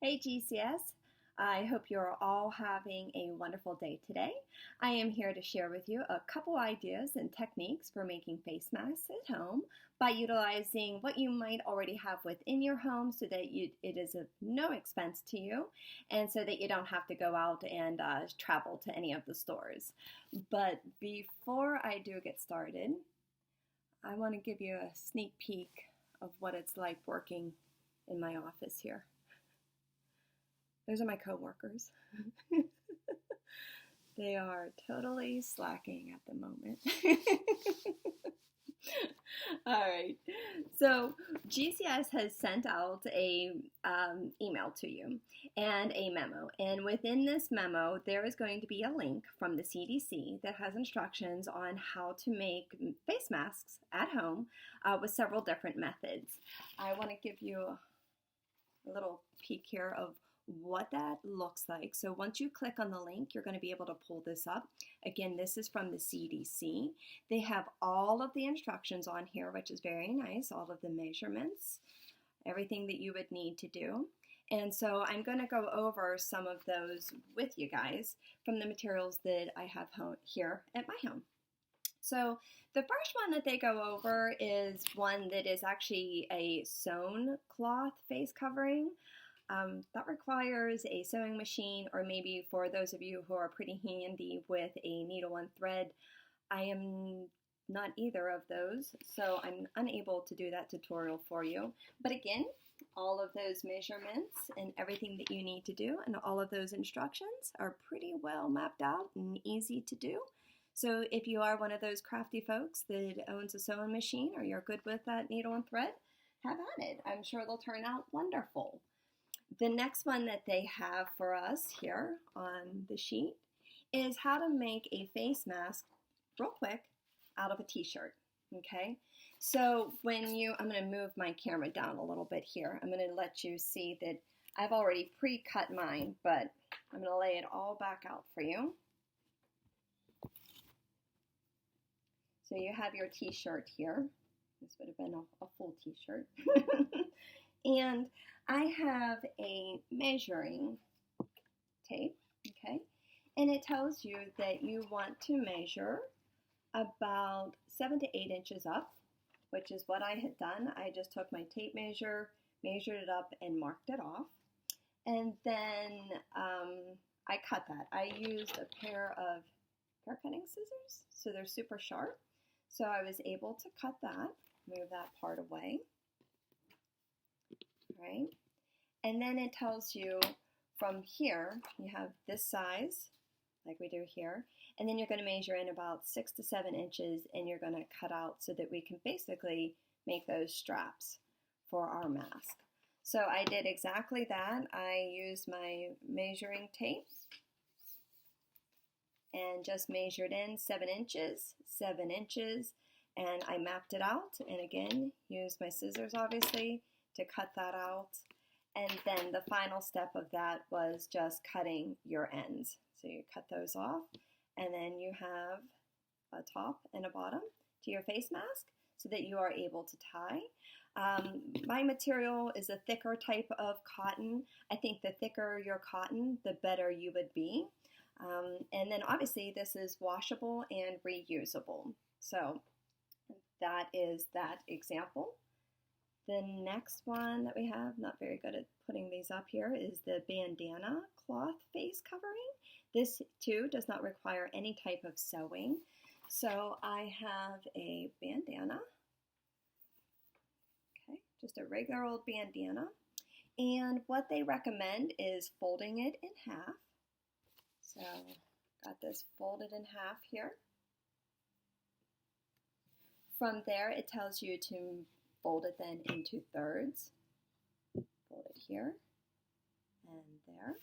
Hey GCS, I hope you're all having a wonderful day today. I am here to share with you a couple ideas and techniques for making face masks at home by utilizing what you might already have within your home so that it is of no expense to you and so that you don't have to go out and travel to any of the stores. But before I do get started, I want to give you a sneak peek of what it's like working in my office here. Those are my coworkers. They are totally slacking at the moment. All right. So GCS has sent out a email to you and a memo. And within this memo, there is going to be a link from the CDC that has instructions on how to make face masks at home with several different methods. I want to give you a little peek here of what that looks like. So once you click on the link, you're going to be able to pull this up. Again, this is from the CDC. They have all of the instructions on here, which is very nice, all of the measurements, everything that you would need to do. And so I'm going to go over some of those with you guys from the materials that I have here at my home. So the first one that they go over is one that is actually a sewn cloth face covering. That requires a sewing machine, or maybe for those of you who are pretty handy with a needle and thread. I am not either of those, so I'm unable to do that tutorial for you. But again, all of those measurements and everything that you need to do and all of those instructions are pretty well mapped out and easy to do. So if you are one of those crafty folks that owns a sewing machine or you're good with that needle and thread, have at it. I'm sure they'll turn out wonderful. The next one that they have for us here on the sheet is how to make a face mask real quick out of a t-shirt, okay? So I'm going to move my camera down a little bit here. I'm going to let you see that I've already pre-cut mine, but I'm going to lay it all back out for you. So you have your t-shirt here. This would have been a full t-shirt. And I have a measuring tape, okay? And it tells you that you want to measure about 7 to 8 inches up, which is what I had done. I just took my tape measure, measured it up, and marked it off. And then I cut that. I used a pair of hair cutting scissors, so they're super sharp. So I was able to cut that, move that part away. Right? And then it tells you from here, you have this size, like we do here, and then you're going to measure in about 6 to 7 inches, and you're going to cut out so that we can basically make those straps for our mask. So I did exactly that. I used my measuring tape and just measured in 7 inches, and I mapped it out, and again, used my scissors, obviously, to cut that out. And then the final step of that was just cutting your ends. So you cut those off, and then you have a top and a bottom to your face mask so that you are able to tie. My material is a thicker type of cotton. I think the thicker your cotton, the better you would be. And then obviously this is washable and reusable. So that is that example. The next one that we have, not very good at putting these up here, is the bandana cloth face covering. This too does not require any type of sewing. So I have a bandana, okay, just a regular old bandana. And what they recommend is folding it in half. So got this folded in half here. From there, it tells you to fold it then into thirds. Fold it here and there.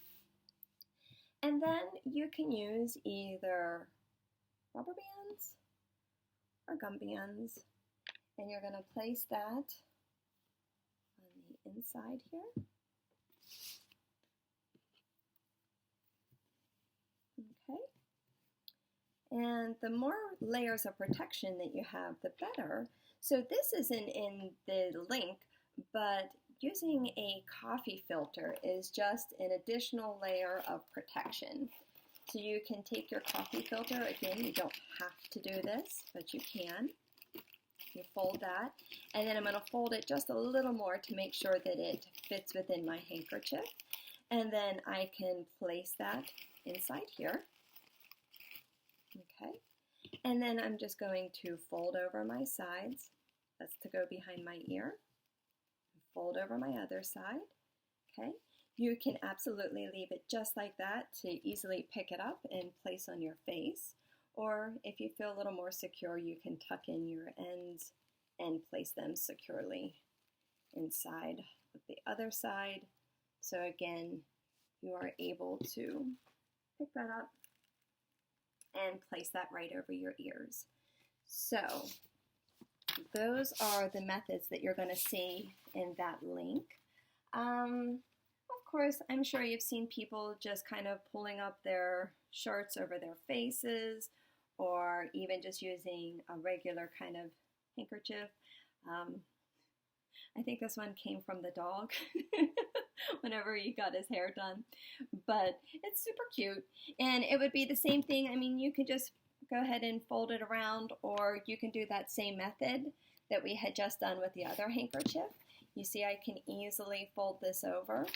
And then you can use either rubber bands or gum bands. And you're going to place that on the inside here. Okay. And the more layers of protection that you have, the better. So this isn't in the link, but using a coffee filter is just an additional layer of protection. So you can take your coffee filter, again, you don't have to do this, but you can. You fold that, and then I'm going to fold it just a little more to make sure that it fits within my handkerchief. And then I can place that inside here. Okay. And then I'm just going to fold over my sides. That's to go behind my ear. Fold over my other side. Okay. You can absolutely leave it just like that to easily pick it up and place on your face. Or if you feel a little more secure, you can tuck in your ends and place them securely inside of the other side. So again, you are able to pick that up and place that right over your ears. So those are the methods that you're going to see in that link. Of course, I'm sure you've seen people just kind of pulling up their shirts over their faces, or even just using a regular kind of handkerchief. I think this one came from the dog whenever he got his hair done, but it's super cute. And it would be the same thing. I mean, you could just go ahead and fold it around, or you can do that same method that we had just done with the other handkerchief. You see, I can easily fold this over,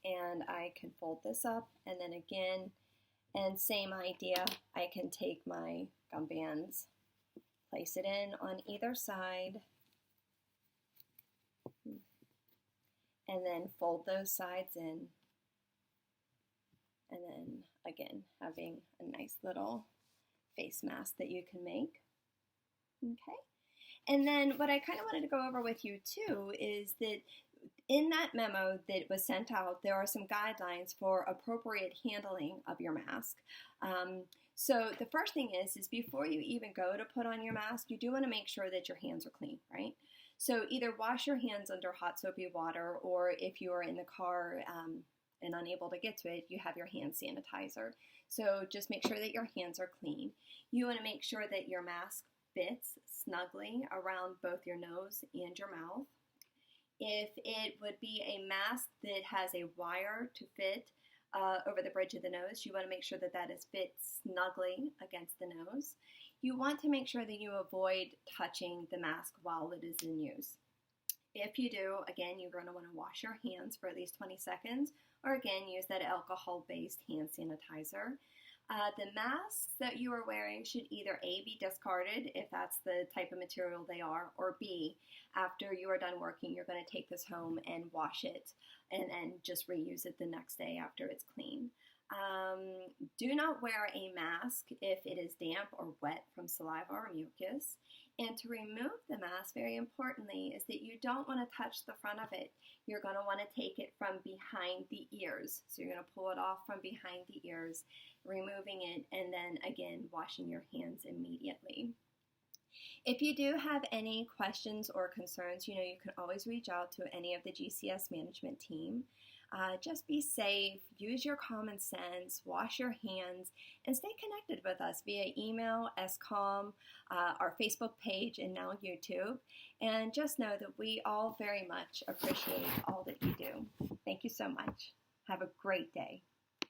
and I can fold this up, and then again, and same idea, I can take my gum bands, place it in on either side, and then fold those sides in, and then again, having a nice little face mask that you can make. Okay. And then what I kind of wanted to go over with you too is that in that memo that was sent out, there are some guidelines for appropriate handling of your mask. So the first thing is before you even go to put on your mask, you do want to make sure that your hands are clean, right? So either wash your hands under hot soapy water, or if you are in the car and unable to get to it, you have your hand sanitizer. So just make sure that your hands are clean. You want to make sure that your mask fits snugly around both your nose and your mouth. If it would be a mask that has a wire to fit over the bridge of the nose, you want to make sure that that is fit snugly against the nose. You want to make sure that you avoid touching the mask while it is in use. If you do, again, you're going to want to wash your hands for at least 20 seconds, or again, use that alcohol-based hand sanitizer. The masks that you are wearing should either A, be discarded if that's the type of material they are, or B, after you are done working, you're going to take this home and wash it and then just reuse it the next day after it's clean. Do not wear a mask if it is damp or wet from saliva or mucus. And to remove the mask, very importantly, is that you don't want to touch the front of it. You're going to want to take it from behind the ears. So you're going to pull it off from behind the ears, removing it, and then again, washing your hands immediately. If you do have any questions or concerns, you can always reach out to any of the GCS management team. Just be safe, use your common sense, wash your hands, and stay connected with us via email, SCOM, our Facebook page, and now YouTube. And just know that we all very much appreciate all that you do. Thank you so much. Have a great day.